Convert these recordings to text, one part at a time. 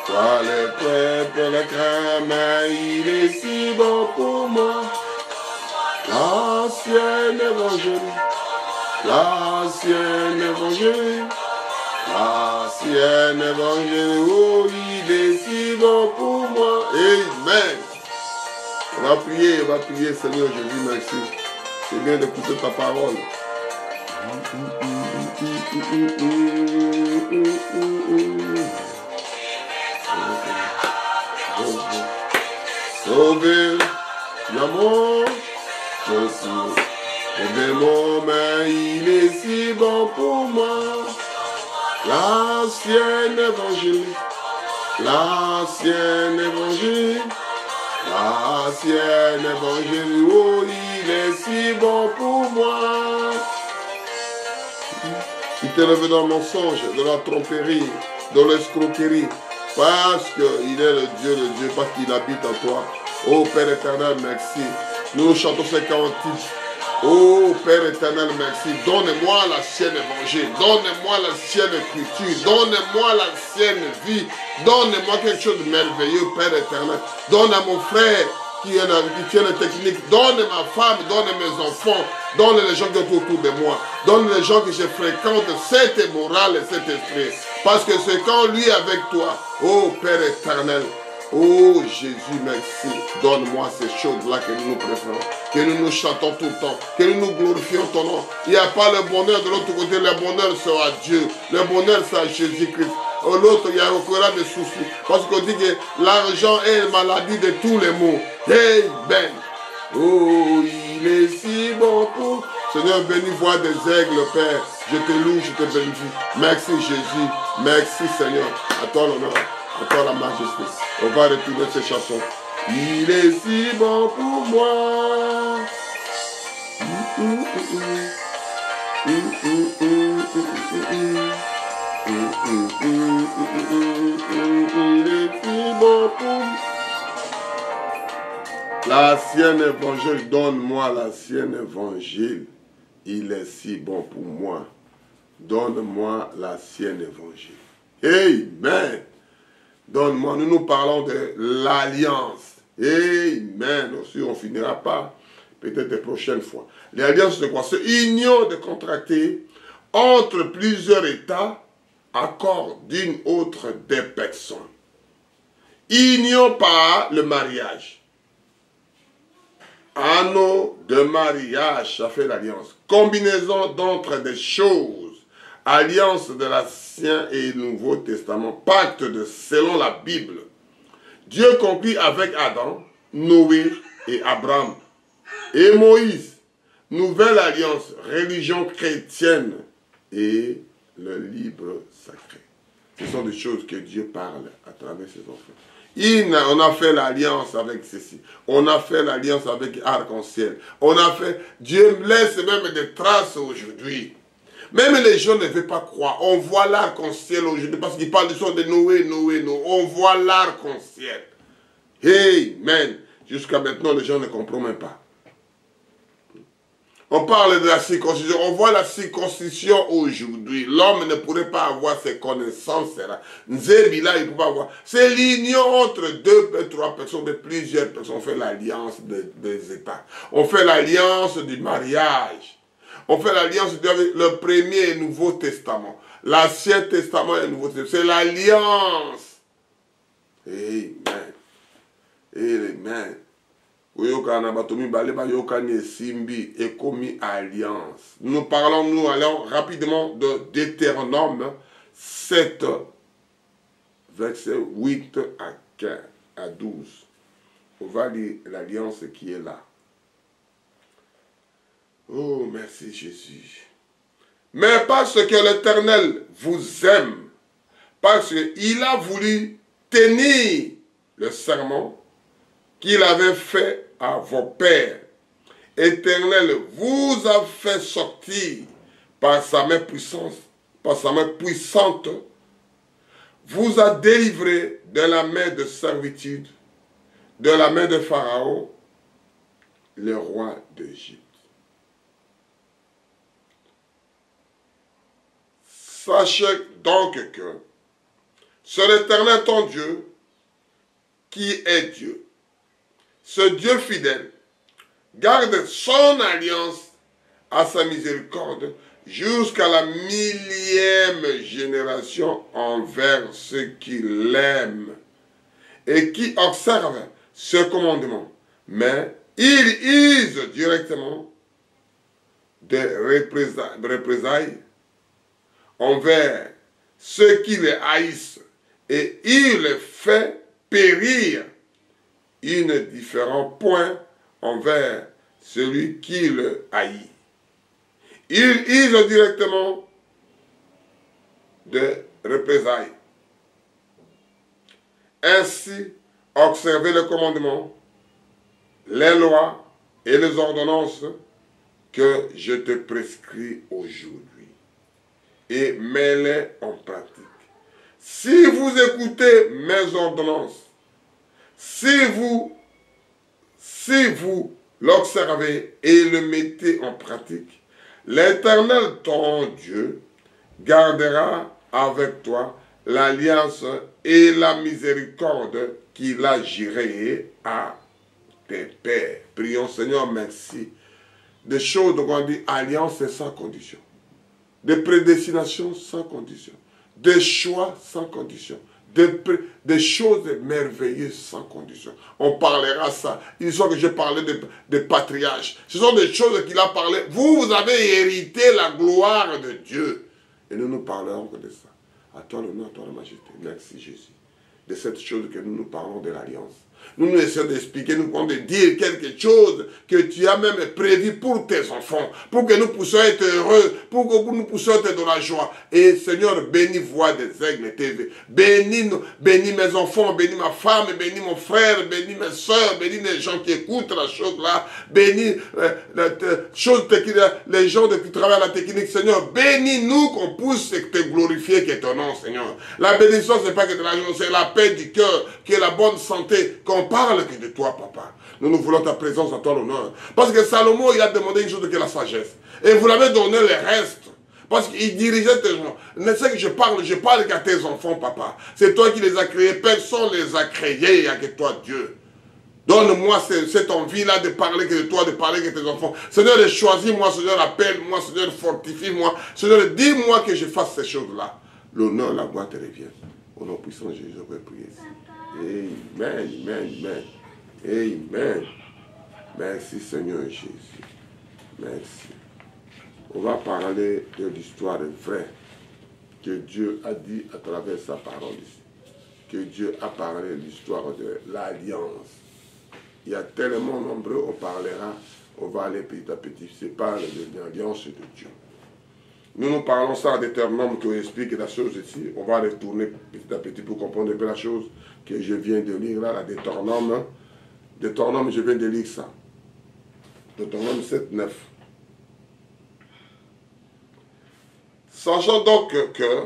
Toi le peuple, le crâne, il est si bon pour moi. L'ancien évangile, l'ancien évangile, l'ancien évangile, oh, il est si bon pour moi. Amen. On va prier, Seigneur Jésus, merci. C'est bien d'écouter ta parole. Sauvez l'amour, je suis. Sauvez mon main, il est si bon pour moi. L'ancien évangile, l'ancien évangile, l'ancien évangile, oh, il est si bon pour moi. Il t'est levé dans le mensonge, de la tromperie, de l'escroquerie, parce qu'il est le Dieu, parce qu'il habite en toi. Oh Père éternel, merci. Nous chantons ces cantiques. Oh Père éternel, merci. Donne-moi l'ancienne évangile. Donne-moi l'ancienne culture. Donne-moi l'ancienne vie. Donne-moi quelque chose de merveilleux, Père éternel. Donne à mon frère qui tient la technique. Donne ma femme, donne mes enfants. Donne les gens qui sont autour de moi. Donne les gens que je fréquente, cette morale et cet esprit. Parce que c'est quand lui est avec toi, oh Père éternel, oh Jésus, merci. Donne-moi ces choses-là que nous nous préférons, que nous nous chantons tout le temps, que nous nous glorifions ton nom. Il n'y a pas le bonheur de l'autre côté, le bonheur c'est à Dieu, le bonheur c'est à Jésus-Christ. L'autre, il y aura des soucis. Parce qu'on dit que l'argent est une maladie de tous les maux. Amen. Oh, il est si bon pour... Seigneur, bénis, vois des aigles, Père. Je te loue, je te bénis. Merci Jésus. Merci Seigneur. À toi l'honneur, à toi la majesté. On va retourner ces chansons. Il est si bon pour moi. Il est si bon pour moi. L'ancien évangile, donne-moi l'ancien évangile. Il est si bon pour moi. Donne-moi l'ancien évangile. Amen. Donne-moi. Nous parlons de l'alliance. Amen. Aussi, on ne finira pas. Peut-être les prochaines fois. L'alliance, c'est quoi? C'est union de contracter entre plusieurs États, accord d'une autre des personnes. Union par le mariage. Anneau de mariage, ça fait l'alliance. Combinaison d'entre des choses. Alliance de l'Ancien et Nouveau Testament. Pacte de selon la Bible. Dieu conclut avec Adam, Noé et Abraham. Et Moïse. Nouvelle alliance. Religion chrétienne. Et le livre sacré. Ce sont des choses que Dieu parle à travers ses enfants. On a fait l'alliance avec ceci. On a fait l'alliance avec Arc-en-Ciel. On a fait... Dieu laisse même des traces aujourd'hui. Même les gens ne veulent pas croire. On voit l'arc-en-ciel aujourd'hui parce qu'ils parlent du son de Noé, Noé, Noé. On voit l'arc-en-ciel. Amen. Jusqu'à maintenant, les gens ne comprennent même pas. On parle de la circoncision. On voit la circoncision aujourd'hui. L'homme ne pourrait pas avoir ces connaissances-là. Nzébila, il ne peut pas avoir. C'est l'union entre deux, trois personnes, de plusieurs personnes. On fait l'alliance des États. On fait l'alliance du mariage. On fait l'alliance avec le premier et Nouveau Testament. L'Ancien Testament et le Nouveau Testament. C'est l'alliance. Amen. Amen. alliance. Nous parlons, nous allons rapidement de Deutéronome 7, versets 8 à 15, à 12. On va lire l'alliance qui est là. Oh, merci Jésus. Mais parce que l'Éternel vous aime, parce qu'il a voulu tenir le serment qu'il avait fait à vos pères. L'Éternel vous a fait sortir par sa main puissante, vous a délivré de la main de servitude, de la main de Pharaon, le roi d'Égypte. Sachez donc que c'est l'Éternel ton Dieu qui est Dieu. Ce Dieu fidèle garde son alliance à sa miséricorde jusqu'à la 1000e génération envers ceux qui l'aiment et qui observent ce commandement. Mais il use directement des représailles envers ceux qui les haïssent et il fait périr une différent point envers celui qui le haït. Il use directement de représailles. Ainsi, observez le commandement, les lois et les ordonnances que je te prescris aujourd'hui et mets-les en pratique. Si vous écoutez mes ordonnances, si vous l'observez et le mettez en pratique, l'Éternel, ton Dieu, gardera avec toi l'alliance et la miséricorde qu'il a jurée à tes pères. Prions, Seigneur, merci. Des choses, donc on dit alliance, c'est sans condition. Des prédestinations sans condition. Des choix sans condition. Des choses merveilleuses sans condition. On parlera ça. Ils sont que j'ai parlé de patriarche. Ce sont des choses qu'il a parlé. Vous avez hérité la gloire de Dieu. Et nous parlerons que de ça. À toi l'honneur, à toi la majesté. Merci Jésus. De cette chose que nous parlons de l'alliance. Nous essayons d'expliquer, nous pouvons dire quelque chose que tu as même prévu pour tes enfants, pour que nous puissions être heureux, pour que nous puissions être dans la joie. Et Seigneur, bénis Voix des Aigles TV. Bénis mes enfants, bénis ma femme, bénis mon frère, bénis mes soeurs, bénis les gens qui écoutent la chose là. Bénis les gens qui travaillent à la technique, Seigneur. Bénis-nous qu'on puisse te glorifier que ton nom, Seigneur. La bénédiction, ce n'est pas que de l'argent, c'est la paix du cœur, qui est la bonne santé, qu'on parle que de toi, papa. Nous voulons ta présence à toi l'honneur. Parce que Salomon, il a demandé une chose que la sagesse. Et vous l'avez donné le reste. Parce qu'il dirigeait tes gens. Ne sais que je parle qu'à tes enfants, papa. C'est toi qui les as créés. Personne ne les a créés. Il n'y a que toi, Dieu. Donne-moi cette envie-là de parler que de toi, de parler que de tes enfants. Seigneur, choisis-moi, Seigneur, appelle-moi, Seigneur, fortifie-moi. Seigneur, dis-moi que je fasse ces choses-là. L'honneur, la gloire te revient. Au nom puissant de Jésus, je vais prier. Amen, amen, amen. Amen. Merci Seigneur Jésus. Merci. On va parler de l'histoire vraie que Dieu a dit à travers sa parole ici. Que Dieu a parlé de l'histoire de l'alliance. Il y a tellement nombreux, on parlera, on va aller petit à petit. C'est pas l'alliance de Dieu. Nous parlons ça à Deutéronome qui explique la chose ici. On va retourner petit à petit pour comprendre un peu la chose que je viens de lire là, la Deutéronome. Deutéronome, je viens de lire ça. Deutéronome 7, 9. Sachant donc que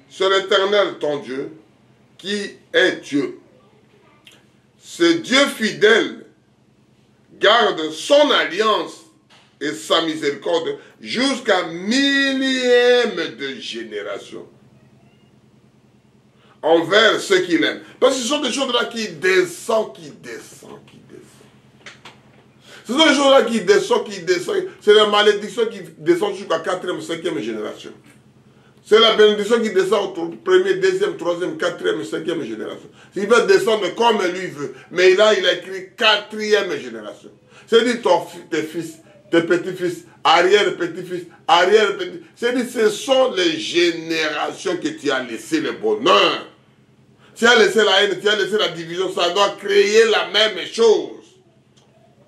c'est l'Éternel ton Dieu qui est Dieu. Ce Dieu fidèle garde son alliance et sa miséricorde jusqu'à 1000e de génération envers ceux qui l'aiment. Parce que ce sont des choses-là qui descendent, qui descendent, qui descendent. Ce sont des choses-là qui descendent, qui descendent. C'est la malédiction qui descend jusqu'à 4e, 5e génération. C'est la bénédiction qui descend au premier, deuxième, troisième, quatrième, cinquième génération. Il va descendre comme lui veut. Mais là, il a écrit quatrième génération. C'est-à-dire tes fils, tes petits-fils, arrière-petits-fils, arrière-petits. C'est-à-dire ce sont les générations que tu as laissé le bonheur. Tu as laissé la haine, tu as laissé la division. Ça doit créer la même chose.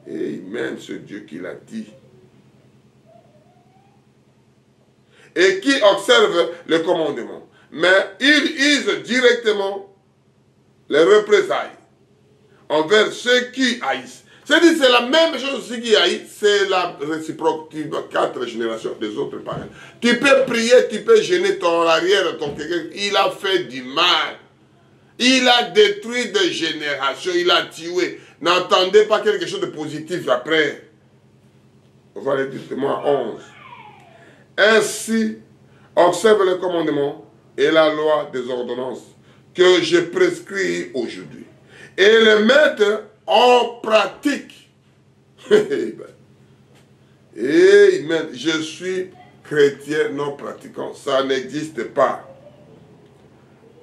Amen, ce Dieu qui l'a dit. Et qui observe le commandement. Mais ils usent directement les représailles envers ceux qui haïssent. C'est-à-dire c'est la même chose aussi qui haïssent, c'est la réciproque. Tu vois, 4 générations des autres pareils. Tu peux prier, tu peux gêner ton arrière, ton quelqu'un. Il a fait du mal. Il a détruit des générations, il a tué. N'entendez pas quelque chose de positif après. On va le dire, moi 11. Ainsi, observe le commandement et la loi des ordonnances que je prescris aujourd'hui. Et les mettre en pratique. Amen. Je suis chrétien non pratiquant. Ça n'existe pas.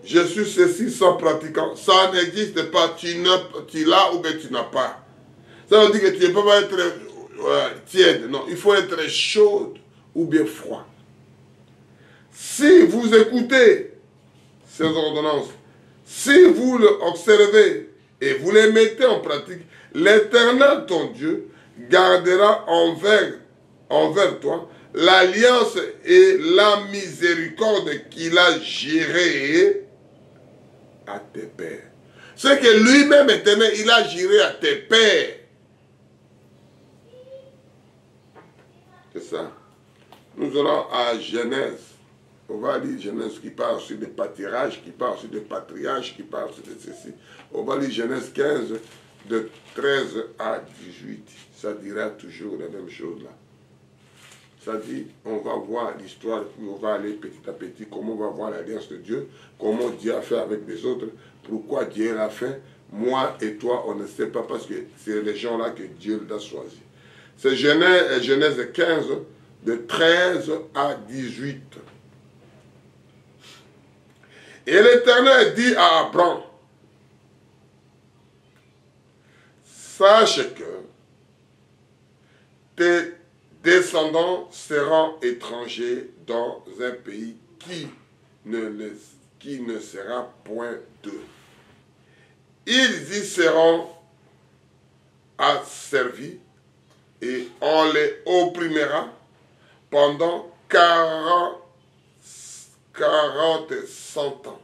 Je suis ceci sans pratiquant. Ça n'existe pas. Tu l'as ou bien tu n'as pas. Ça veut dire que tu ne peux pas être tiède. Non, il faut être chaud ou bien froid. Si vous écoutez ces ordonnances, si vous les observez et vous les mettez en pratique, l'Éternel, ton Dieu, gardera envers toi l'alliance et la miséricorde qu'il a jurée à tes pères. C'est que lui-même, Éternel, il a juré à tes pères. C'est ça. Nous allons à Genèse. On va lire Genèse qui parle aussi de pâturage, qui parle aussi de patriarche, qui parle aussi de ceci. On va lire Genèse 15, de 13 à 18. Ça dira toujours la même chose là. Ça dit, on va voir l'histoire, puis on va aller petit à petit, comment on va voir l'alliance de Dieu, comment Dieu a fait avec les autres, pourquoi Dieu l'a fait. Moi et toi, on ne sait pas parce que c'est les gens-là que Dieu a choisi. C'est Genèse 15, de 13 à 18. Et l'Éternel dit à Abraham, sache que tes descendants seront étrangers dans un pays qui ne sera point d'eux. Ils y seront asservis et on les opprimera pendant 100 ans.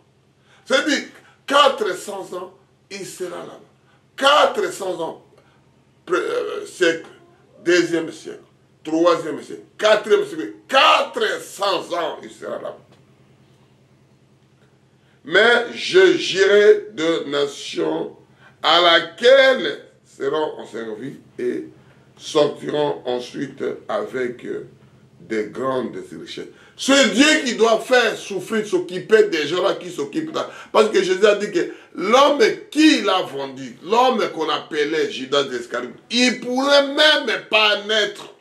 C'est-à-dire, 400 ans, il sera là-bas. 400 ans, siècle, deuxième siècle, troisième siècle, quatrième siècle, 400 ans, il sera là-bas. Mais je j'irai de nations à laquelle seront servis et sortiront ensuite avec des grandes richesses. C'est Dieu qui doit faire souffrir, s'occuper des gens-là qui s'occupent. Parce que Jésus a dit que l'homme qui l'a vendu, l'homme qu'on appelait Judas d'Iscariote, il ne pourrait même pas naître.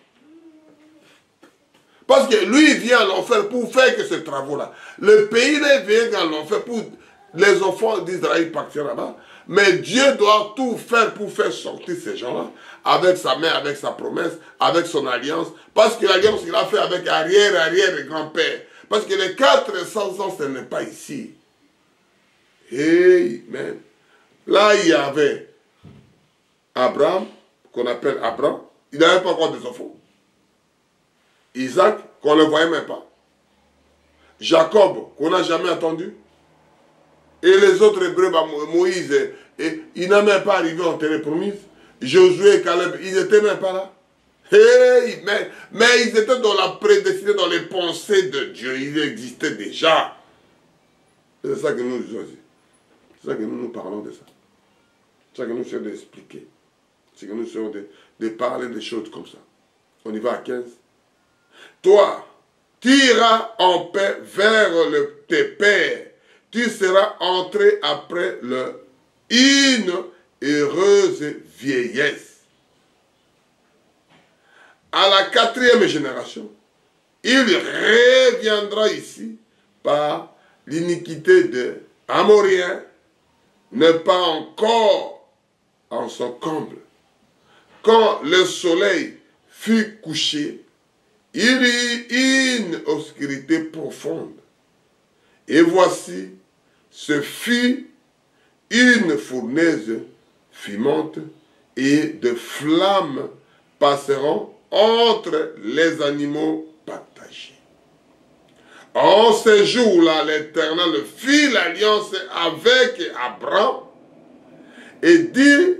Parce que lui, il vient à l'enfer pour faire que ces travaux-là. Le pays vient à l'enfer pour les enfants d'Israël partir là-bas. Mais Dieu doit tout faire pour faire sortir ces gens-là, avec sa main, avec sa promesse, avec son alliance. Parce que l'alliance qu'il a fait avec arrière et grand-père. Parce que les 400 ans, ce n'est pas ici. Amen. Là, il y avait Abraham, qu'on appelle Abraham. Il n'avait pas encore des enfants. Isaac, qu'on ne voyait même pas. Jacob, qu'on n'a jamais entendu. Et les autres Hébreux, Moïse, il n'a même pas arrivé en terre promise. Josué et Caleb, ils n'étaient même pas là. Hey, mais ils étaient dans la prédestinée, dans les pensées de Dieu. Ils existaient déjà. C'est ça que nous disons ici. C'est ça que nous parlons de ça. C'est ça que nous essayons d'expliquer. C'est que nous essayons de parler des choses comme ça. On y va à 15. Toi, tu iras en paix vers tes pères. Tu seras entré après une heureuse vieillesse. À la 4e génération, il reviendra ici par l'iniquité de Amoréens, n'est pas encore en son comble. Quand le soleil fut couché, il y eut une obscurité profonde. Et voici, ce fut une fournaise fumante et de flammes passeront entre les animaux partagés. En ces jours-là, l'Éternel fit l'alliance avec Abraham et dit,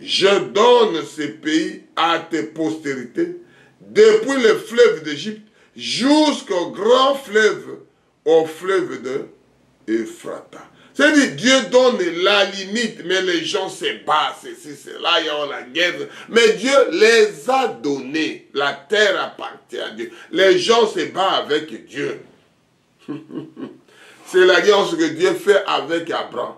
je donne ce pays à tes postérités, depuis le fleuve d'Égypte jusqu'au grand fleuve, au fleuve de Ephrata. C'est-à-dire, Dieu donne la limite, mais les gens se battent, c'est là, il y a la guerre. Mais Dieu les a donnés. La terre appartient à Dieu. Les gens se battent avec Dieu. C'est l'alliance que Dieu fait avec Abraham.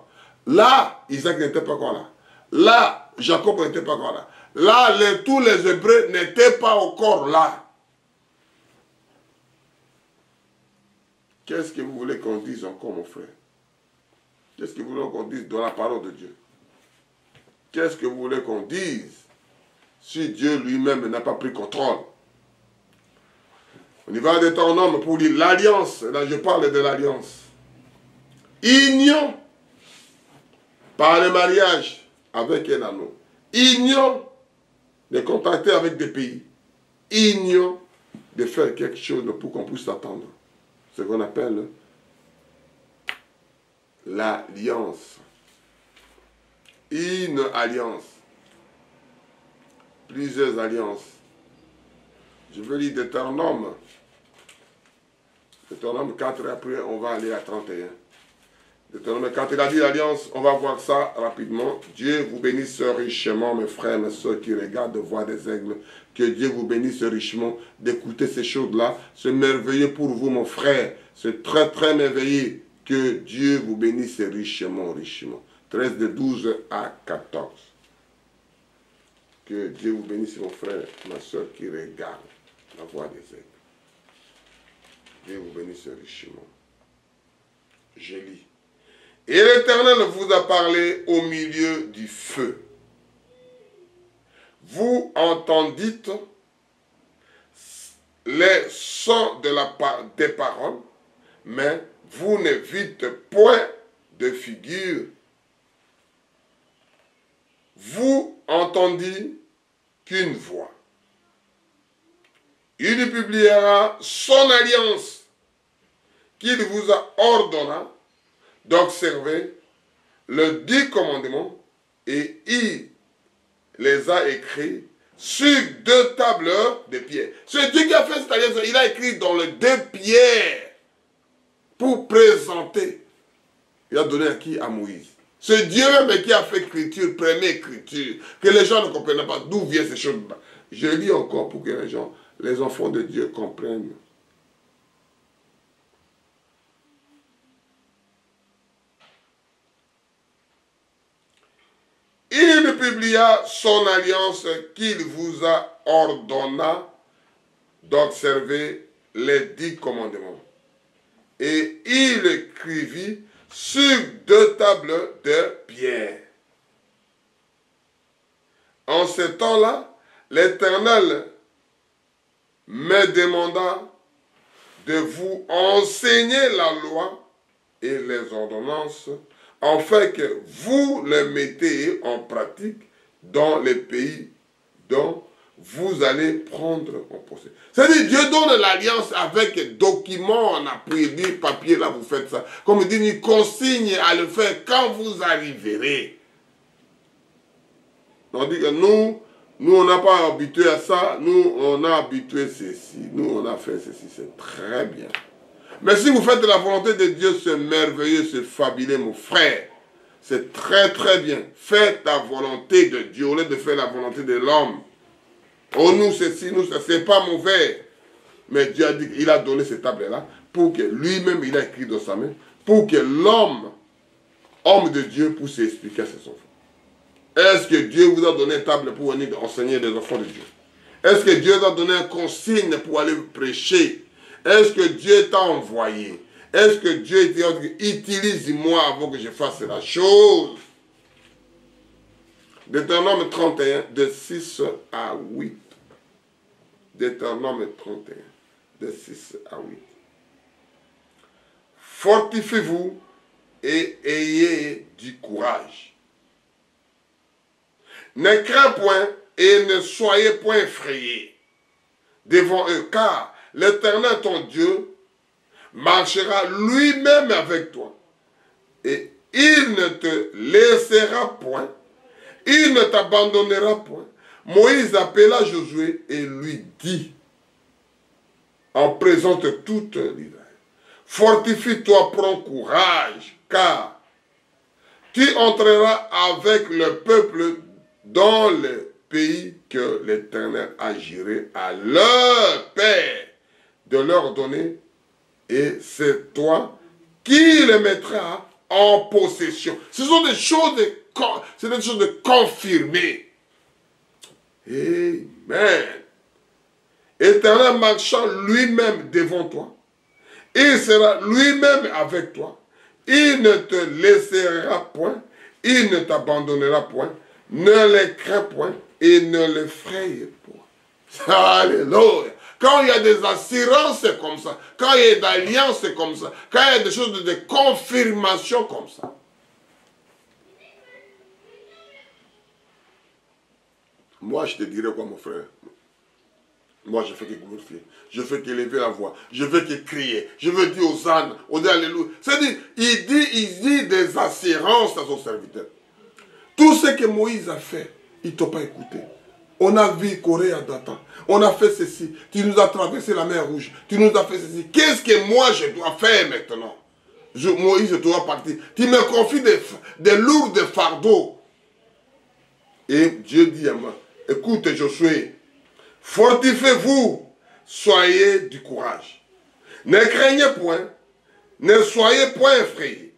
Là, Isaac n'était pas encore là. Là, Jacob n'était pas encore là. Là, tous les Hébreux n'étaient pas encore là. Qu'est-ce que vous voulez qu'on dise encore, mon frère? Qu'est-ce que vous voulez qu'on dise dans la parole de Dieu? Qu'est-ce que vous voulez qu'on dise si Dieu lui-même n'a pas pris contrôle? On y va de ton homme pour dire l'alliance. Là, je parle de l'alliance. Union par le mariage avec un anneau. Union de contacter avec des pays. Union de faire quelque chose pour qu'on puisse s'attendre. Ce qu'on appelle l'alliance. Une alliance. Plusieurs alliances. Je veux lire Deutéronome. Deutéronome 4, et après on va aller à 31. Deutéronome 4, il a dit l'alliance, on va voir ça rapidement. Dieu vous bénisse richement, mes frères, mes soeurs qui regardent Voix des aigles. Que Dieu vous bénisse richement d'écouter ces choses-là. C'est merveilleux pour vous, mon frère. C'est très, très merveilleux. Que Dieu vous bénisse richement, richement. 13 de 12 à 14. Que Dieu vous bénisse, mon frère, ma soeur qui regarde la Voix des aigles. Dieu vous bénisse richement. Je lis. Et l'Éternel vous a parlé au milieu du feu. Vous entendîtes les sons des paroles, mais vous ne vîtes point de figure. Vous entendîtes qu'une voix. Il publiera son alliance qu'il vous a ordonné d'observer le 10 commandements et il les a écrits sur 2 tables de pierre. C'est Dieu qui a fait cette alliance. Il a écrit dans les 2 pierres pour présenter. Il a donné à qui? À Moïse. C'est Dieu même qui a fait l'écriture, première écriture, que les gens ne comprennent pas d'où viennent ces choses-là. Je lis encore pour que les gens, les enfants de Dieu comprennent. Il publia son alliance qu'il vous a ordonné d'observer les 10 commandements. Et il écrivit sur 2 tables de pierre. En ce temps-là, l'Éternel me demanda de vous enseigner la loi et les ordonnances, afin que vous les mettez en pratique dans les pays dont vous allez prendre en possession. C'est-à-dire, Dieu donne l'alliance avec documents en appui, dit papier, là vous faites ça. Comme il dit, une consigne à le faire quand vous arriverez. On dit que nous on n'a pas habitué à ça, nous on a habitué ceci, nous on a fait ceci, c'est très bien. Mais si vous faites la volonté de Dieu, c'est merveilleux, c'est fabuleux, mon frère. C'est très très bien. Faites la volonté de Dieu au lieu de faire la volonté de l'homme. Oh, nous, ceci, nous, ça, c'est pas mauvais. Mais Dieu a dit qu'il a donné cette table-là pour que lui-même, il a écrit dans sa main, pour que l'homme, homme de Dieu, puisse expliquer à ses enfants. Est-ce que Dieu vous a donné une table pour venir enseigner les enfants de Dieu? Est-ce que Dieu vous a donné une consigne pour aller prêcher? Est-ce que Dieu t'a envoyé? Est-ce que Dieu t'a dit, utilise-moi avant que je fasse la chose? Deutéronome 31, de 6 à 8. Deutéronome 31, de 6 à 8. Fortifiez-vous et ayez du courage. Ne crains point et ne soyez point effrayés devant eux, car l'Éternel ton Dieu marchera lui-même avec toi, et il ne te laissera point, il ne t'abandonnera point. Moïse appela Josué et lui dit, en présence de toute l'Israël, fortifie-toi, prends courage, car tu entreras avec le peuple dans le pays que l'Éternel a juré à leur père de leur donner, et c'est toi qui le mettras en possession. Ce sont des choses de confirmer. Amen. Éternel marchant lui-même devant toi, il sera lui-même avec toi. Il ne te laissera point, il ne t'abandonnera point, ne les crains point et ne les fraye point. Alléluia. Quand il y a des assurances, c'est comme ça. Quand il y a des alliances, c'est comme ça. Quand il y a des choses de confirmation comme ça. Moi, je te dirais quoi, mon frère? Moi, je fais que glorifier. Je fais qu'élever la voix. Je fais que crier. Je veux dire aux ânes, on dit alléluia. C'est-à-dire, il dit des assurances à son serviteur. Tout ce que Moïse a fait, il ne t'a pas écouté. On a vu Corée à Dathan. On a fait ceci. Tu nous as traversé la mer Rouge. Tu nous as fait ceci. Qu'est-ce que moi je dois faire maintenant? Moïse, je dois partir. Tu me confies des lourds fardeaux. Et Dieu dit à moi, écoute Josué, fortifiez-vous, soyez du courage. Ne craignez point, ne soyez point effrayés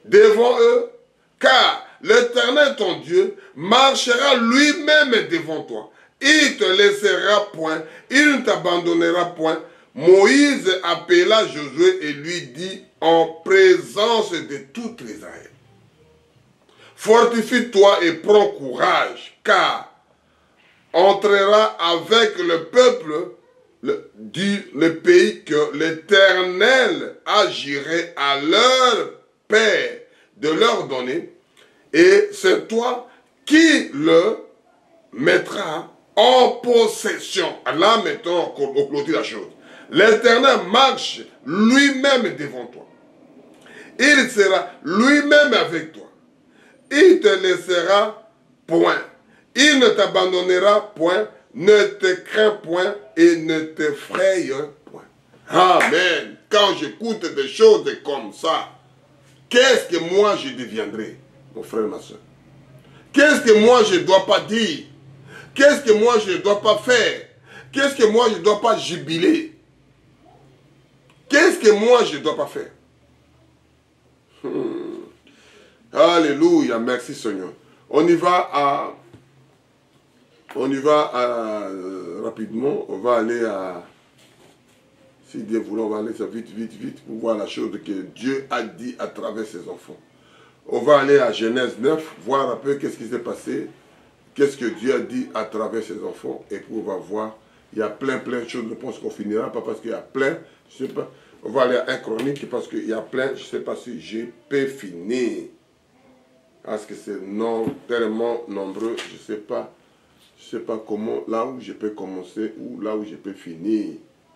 devant eux, car l'Éternel ton Dieu marchera lui-même devant toi. Il ne te laissera point, il ne t'abandonnera point. Moïse appela Josué et lui dit en présence de toute Israël, fortifie-toi et prends courage, car entrera avec le peuple le pays que l'Éternel a juré à leur père de leur donner, et c'est toi qui le mettras en possession. Là, mettons au clôture la chose. L'Éternel marche lui-même devant toi. Il sera lui-même avec toi. Il te laissera point. Il ne t'abandonnera point, ne te crains point et ne t'effraie point. Amen. Quand j'écoute des choses comme ça, qu'est-ce que moi je deviendrai, mon frère, ma soeur? Qu'est-ce que moi je ne dois pas dire? Qu'est-ce que moi je ne dois pas faire? Qu'est-ce que moi je ne dois pas jubiler? Qu'est-ce que moi je ne dois pas faire? Alléluia, merci Seigneur. On y va rapidement, on va aller à, si Dieu voulait, on va aller ça vite, pour voir la chose que Dieu a dit à travers ses enfants. On va aller à Genèse 9, voir un peu qu'est-ce qui s'est passé, qu'est-ce que Dieu a dit à travers ses enfants, et puis on va voir, il y a plein de choses, je pense qu'on finira, pas parce qu'il y a plein, je sais pas, on va aller à 1 Chronique, parce qu'il y a plein, je ne sais pas si j'ai pu finir, parce que c'est tellement nombreux, je ne sais pas comment, là où je peux commencer, ou là où je peux finir.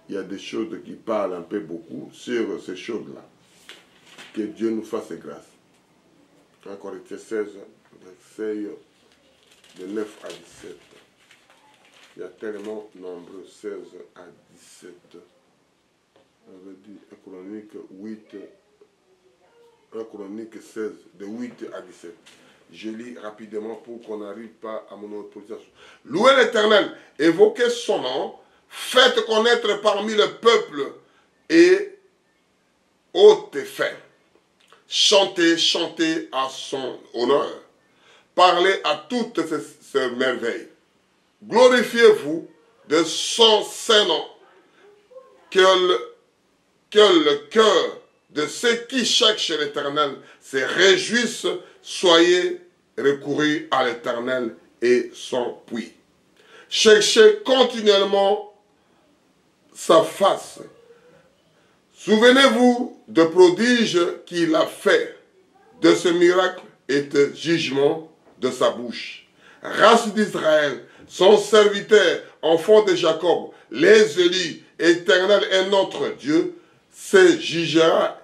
Il y a des choses qui parlent un peu beaucoup sur ces choses-là. Que Dieu nous fasse grâce. 1 Corinthiens 16, verset de 9 à 17. Il y a tellement nombreux, 16 à 17. On veut dire 1 Chronique 8, 1 Chronique 16, de 8 à 17. Je lis rapidement pour qu'on n'arrive pas à mon autorisation. Louez l'Éternel, évoquez son nom, faites connaître parmi le peuple et haute faits. Chantez, chantez à son honneur. Parlez à toutes ces merveilles. Glorifiez-vous de son saint nom, que le cœur de ceux qui cherchent l'Éternel se réjouissent, soyez recourus à l'Éternel et son puits. Cherchez continuellement sa face. Souvenez-vous de prodiges qu'il a fait, de ce miracle et de jugement de sa bouche. Race d'Israël, son serviteur, enfant de Jacob, les élus, Éternel est notre Dieu, se jugera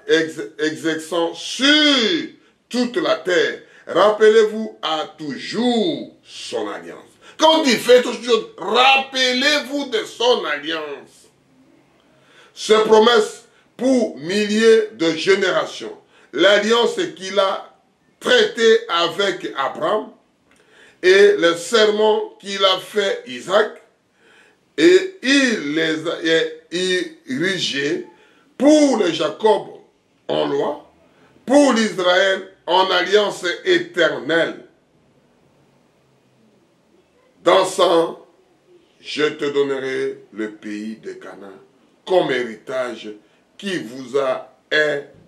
exerçant sur toute la terre. Rappelez-vous à toujours son alliance. Quand il fait toujours, rappelez-vous de son alliance. Ses promesses pour milliers de générations. L'alliance qu'il a traitée avec Abraham et le serment qu'il a fait Isaac, et il les a érigés pour le Jacob en loi, pour l'Israël en alliance éternelle. Dans ça, je te donnerai le pays de Canaan comme héritage qui vous a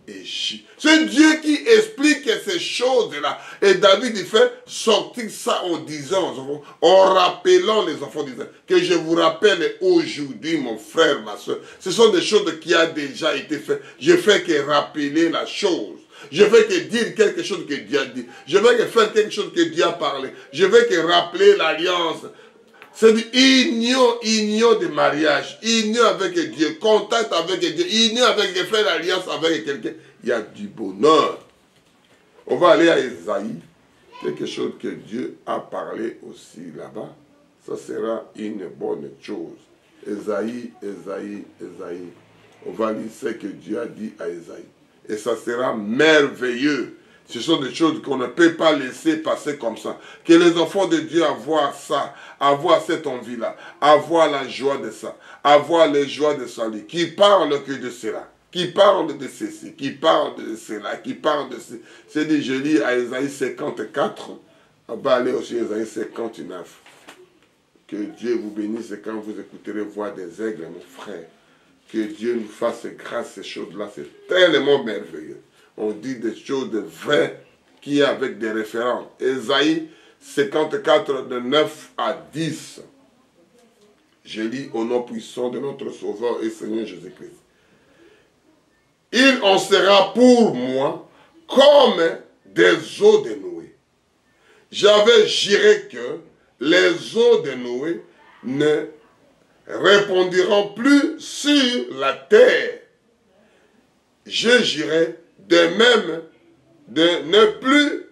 échu. C'est Dieu qui explique ces choses-là. Et David il fait sortir ça en disant aux enfants, en rappelant les enfants d'Israël, que je vous rappelle aujourd'hui, mon frère, ma soeur, ce sont des choses qui ont déjà été faites. Je fais que rappeler la chose. Je veux que dire quelque chose que Dieu a dit. Je veux que faire quelque chose que Dieu a parlé. Je veux que rappeler l'alliance. C'est union de mariage, union avec Dieu, contact avec Dieu, union avec faire l'alliance avec quelqu'un. Il y a du bonheur. On va aller à Esaïe, quelque chose que Dieu a parlé aussi là-bas. Ça sera une bonne chose. Esaïe. On va lire ce que Dieu a dit à Esaïe. Et ça sera merveilleux. Ce sont des choses qu'on ne peut pas laisser passer comme ça. Que les enfants de Dieu avoir ça, avoir cette envie-là, avoir la joie de ça, avoir les joies de salut, qui parlent que de cela, qui parlent de ceci, qui parlent de cela, qui parlent de ceci. C'est dit, je lis à Esaïe 54, on va aller aussi à Esaïe 59. Que Dieu vous bénisse quand vous écouterez voix des aigles, mon frère. Que Dieu nous fasse grâce à ces choses-là, c'est tellement merveilleux. On dit des choses vraies qui est avec des références. Esaïe 54, de 9 à 10. Je lis au nom puissant de notre Sauveur et Seigneur Jésus-Christ. Il en sera pour moi comme des eaux de Noé. J'avais juré que les eaux de Noé ne répandiront plus sur la terre. Je jurai de même de ne plus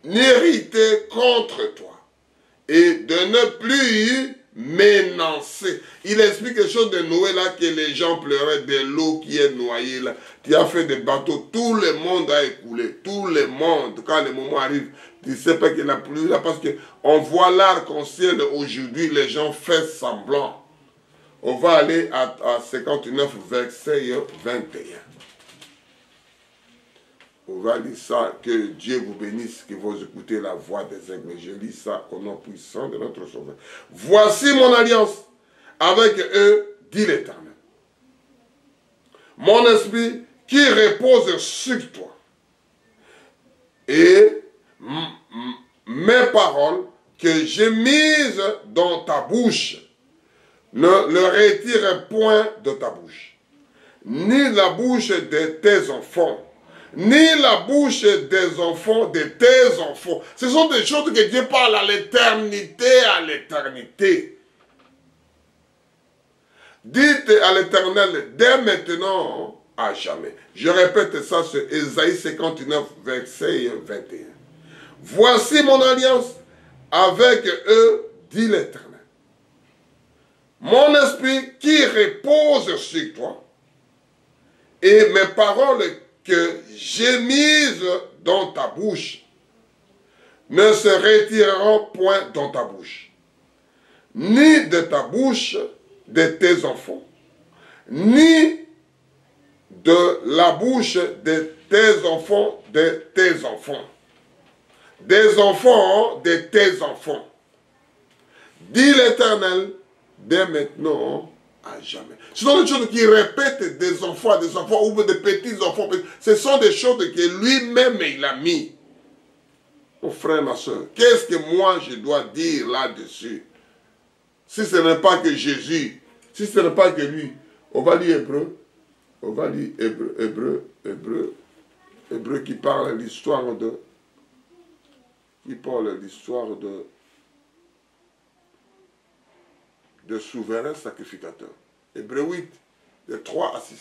n'irriter contre toi et de ne plus menacer. Il explique quelque chose de Noé là, que les gens pleuraient de l'eau qui est noyée là. Tu as fait des bateaux, tout le monde a écoulé, tout le monde. Quand le moment arrive, tu ne sais pas qu'il n'y a plus là, parce qu'on voit l'arc-en-ciel aujourd'hui, les gens font semblant. On va aller à 59, verset 21. On va lire ça, que Dieu vous bénisse, que vous écoutez la voix des aigles. Je lis ça au nom puissant de notre Sauveur. Voici mon alliance avec eux, dit l'Éternel. Mon esprit qui repose sur toi. Et mes paroles que j'ai mises dans ta bouche, ne le retire point de ta bouche, ni la bouche de tes enfants, ni la bouche des enfants de tes enfants. Ce sont des choses que Dieu parle à l'éternité, à l'éternité. Dites à l'Éternel dès maintenant à jamais. Je répète ça sur Ésaïe 59, verset 21. Voici mon alliance avec eux, dit l'Éternel. Mon esprit qui repose sur toi et mes paroles que j'ai mises dans ta bouche ne se retireront point dans ta bouche, ni de ta bouche de tes enfants, ni de la bouche de tes enfants, des enfants de tes enfants. Dit l'Éternel, dès maintenant à jamais. Ce sont des choses qui répètent des enfants ou des petits-enfants. Ce sont des choses que lui-même il a mis. Mon frère, ma soeur, qu'est-ce que moi je dois dire là-dessus? Si ce n'est pas que Jésus, si ce n'est pas que lui, on va lire Hébreu. On va lire Hébreu qui parle l'histoire de... de souverain sacrificateur. Hébreu 8, de 3 à 6.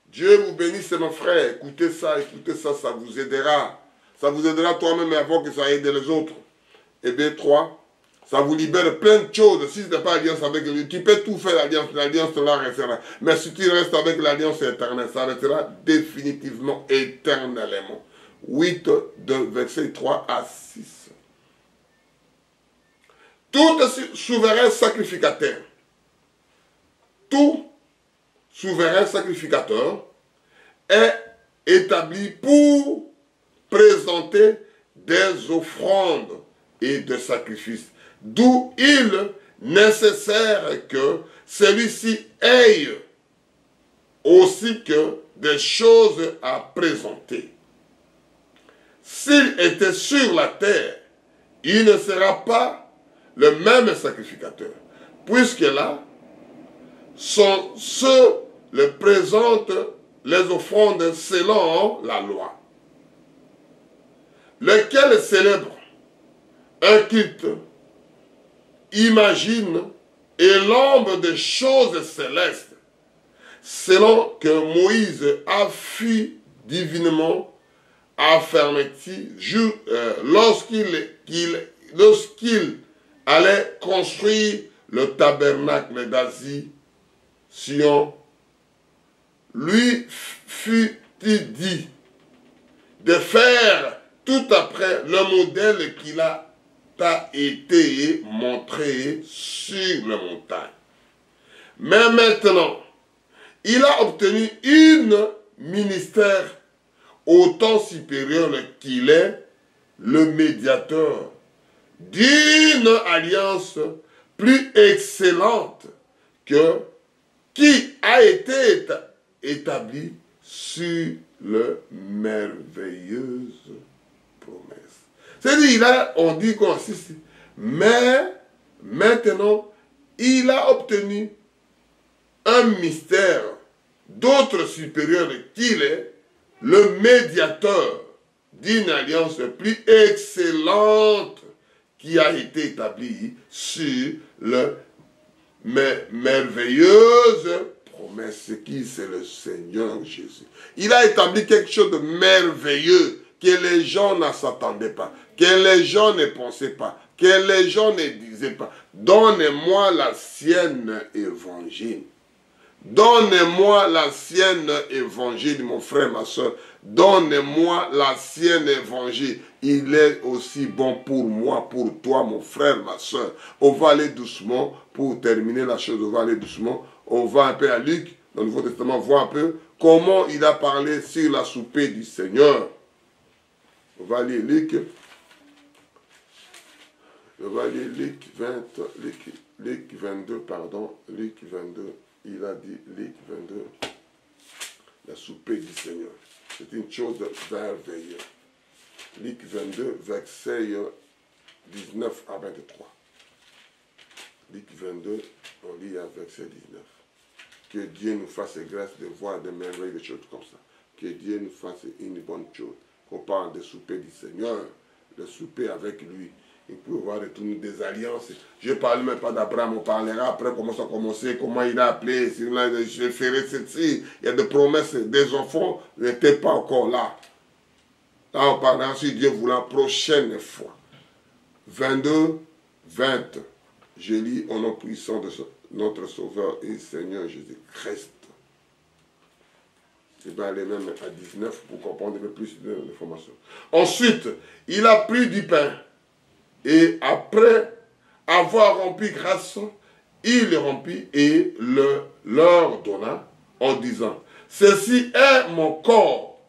Dieu vous bénisse, mon frère. Écoutez ça, ça vous aidera. Ça vous aidera toi-même avant que ça aide les autres. Hébreu 3, ça vous libère plein de choses. Si ce n'est pas alliance avec lui, tu peux tout faire, l'alliance là restera. Mais si tu restes avec l'alliance éternelle, ça restera définitivement, éternellement. 8, de verset 3 à 6. Tout souverain sacrificateur, tout souverain sacrificateur est établi pour présenter des offrandes et des sacrifices, d'où il est nécessaire que celui-ci ait aussi que des choses à présenter. S'il était sur la terre, il ne sera pas le même sacrificateur, puisque là, sont ceux qui présentent les offrandes selon la loi, lequel célèbre un culte, imagine et l'ombre des choses célestes, selon que Moïse a fui divinement affermi lorsqu'il allait construire le tabernacle d'Asie, Sion, lui fut-il dit de faire tout après le modèle qu'il a été montré sur la montagne. Mais maintenant, il a obtenu un ministère autant supérieur qu'il est le médiateur d'une alliance plus excellente que qui a été établie sur le merveilleuse promesse. C'est-à-dire, on dit qu'on assiste, mais maintenant, il a obtenu un mystère d'autre supérieur qu'il est le médiateur d'une alliance plus excellente qui a été établie sur le merveilleuse promesse qui c'est le Seigneur Jésus. Il a établi quelque chose de merveilleux que les gens ne s'attendaient pas, que les gens ne pensaient pas, que les gens ne disaient pas. Donne-moi l'ancienne évangile. Donne-moi l'ancienne évangile, mon frère, ma soeur. Donne-moi l'ancienne évangile. Il est aussi bon pour moi, pour toi, mon frère, ma soeur. On va aller doucement pour terminer la chose. On va aller doucement. On va un peu à Luc, dans le Nouveau Testament, voir un peu comment il a parlé sur la soupée du Seigneur. On va lire Luc. On va lire Luc 22, pardon. Luc 22. Il a dit, Luc 22, la soupée du Seigneur. C'est une chose merveilleuse. Luc 22, verset 19 à 23. Luc 22, on lit à verset 19. Que Dieu nous fasse grâce de voir des merveilleuses choses comme ça. Que Dieu nous fasse une bonne chose. Qu'on parle de souper du Seigneur, le souper avec lui. Il peut voir retourner des alliances. Je ne parle même pas d'Abraham, on parlera après comment ça a commencé, comment il a appelé, je ferai ceci. Il y a des promesses, des enfants n'étaient pas encore là. Là, on parlera, si Dieu voulait, la prochaine fois. 22, 20. Je lis au nom puissant de notre Sauveur et Seigneur Jésus-Christ. Je vais aller même à 19 pour comprendre un peu plus d'informations. Ensuite, il a pris du pain. Et après avoir rempli grâce, il le remplit et leur donna en disant, ceci est mon corps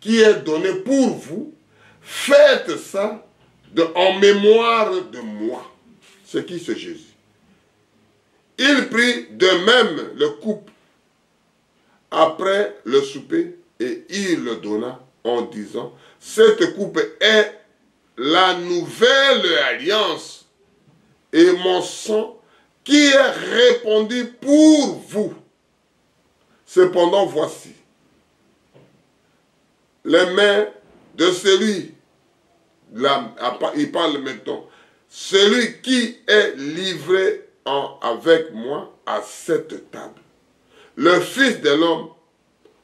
qui est donné pour vous, faites ça en mémoire de moi. C'est qui ce Jésus? Il prit de même le coupe après le souper et il le donna en disant, cette coupe est la nouvelle alliance et mon sang qui est répandu pour vous. Cependant, voici les mains de celui, là, il parle maintenant, celui qui est livré avec moi à cette table. Le Fils de l'homme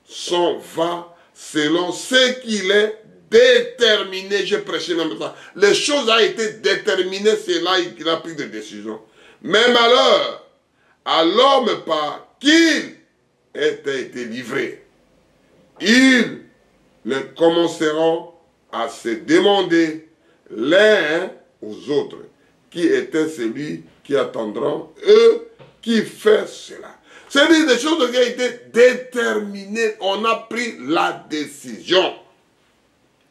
s'en va selon ce qu'il est déterminé. J'ai prêché même ça. Les choses ont été déterminées, c'est là qu'il a pris des décisions. Mais malheur à l'homme par qui était livré. Ils ne commenceront à se demander l'un aux autres qui était celui qui attendra, eux qui fait cela. C'est-à-dire des choses qui ont été déterminées. On a pris la décision.